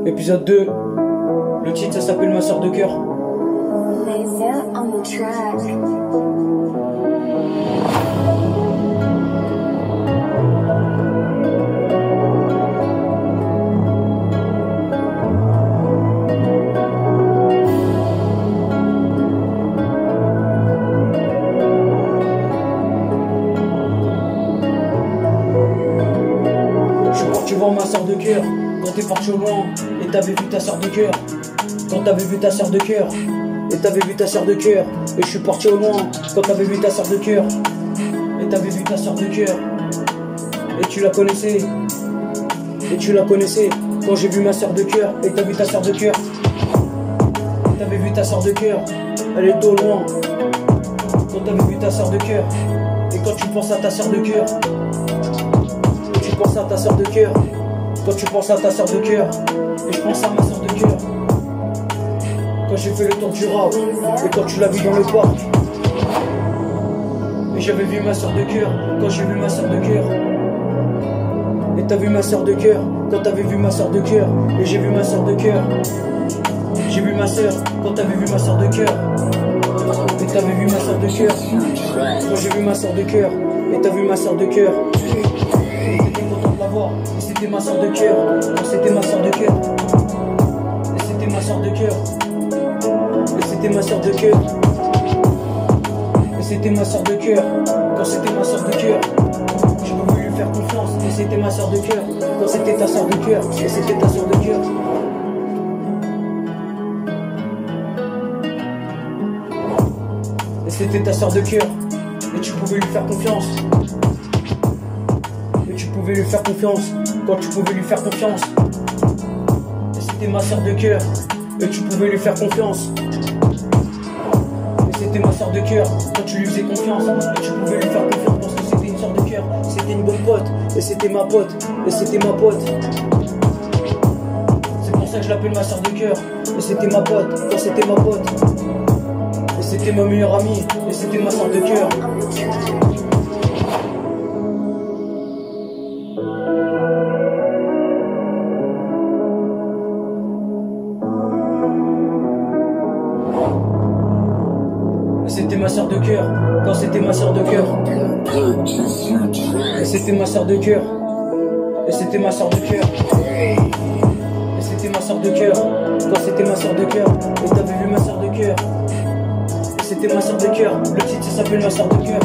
Épisode 2. Le titre ça s'appelle Ma sœur de cœur. Tu vois ma sœur de cœur, quand t'es parti au loin, et t'avais vu ta sœur de cœur. Quand t'avais vu ta sœur de cœur, et t'avais vu ta sœur de cœur. Et je suis parti au loin, quand t'avais vu ta sœur de cœur. Et t'avais vu ta sœur de cœur. Et tu la connaissais. Et tu la connaissais. Quand j'ai vu ma sœur de cœur, et t'as vu ta sœur de cœur. Et t'avais vu ta sœur de cœur, elle est au loin. Quand t'avais vu ta sœur de cœur. Et quand tu penses à ta sœur de cœur, tu penses à ta sœur de cœur. Quand tu penses à ta sœur de cœur, et je pense à ma sœur de cœur. Quand j'ai fait le tour du rap, et quand tu l'as vu dans le parc. Et j'avais vu ma sœur de cœur, quand j'ai vu ma sœur de cœur. Et t'as vu ma sœur de cœur, quand t'avais vu ma sœur de cœur. Et j'ai vu ma sœur de cœur. J'ai vu ma sœur, quand t'avais vu ma sœur de cœur. Et t'avais vu ma sœur de cœur. Quand j'ai vu ma sœur de cœur, et t'as vu ma sœur de cœur. Et c'était ma sœur de cœur, quand c'était ma sœur de cœur. Et c'était ma sœur de cœur. Et c'était ma sœur de cœur. Et c'était ma sœur de cœur, quand c'était ma sœur de cœur. Je pouvais lui faire confiance. Et c'était ma sœur de cœur, quand c'était ta sœur de cœur. Et c'était ta sœur de cœur. Et c'était ta sœur de cœur. Et tu pouvais lui faire confiance. Tu pouvais lui faire confiance, quand tu pouvais lui faire confiance. Et c'était ma sœur de cœur, et tu pouvais lui faire confiance. Et c'était ma sœur de cœur, quand tu lui faisais confiance. Et tu pouvais lui faire confiance parce que c'était une sœur de cœur. C'était une bonne pote, et c'était ma pote. Et c'était ma pote. C'est pour ça que je l'appelle ma sœur de cœur. Et c'était ma pote, quand c'était ma pote. Et c'était ma meilleure amie, et c'était ma sœur de cœur. C'était ma sœur de cœur, quand c'était ma sœur de cœur. Et c'était ma sœur de cœur. Et c'était ma sœur de cœur. Et c'était ma sœur de cœur, quand c'était ma sœur de cœur. Et t'avais vu ma sœur de cœur. Et c'était ma sœur de cœur, le titre ça s'appelle Ma sœur de cœur.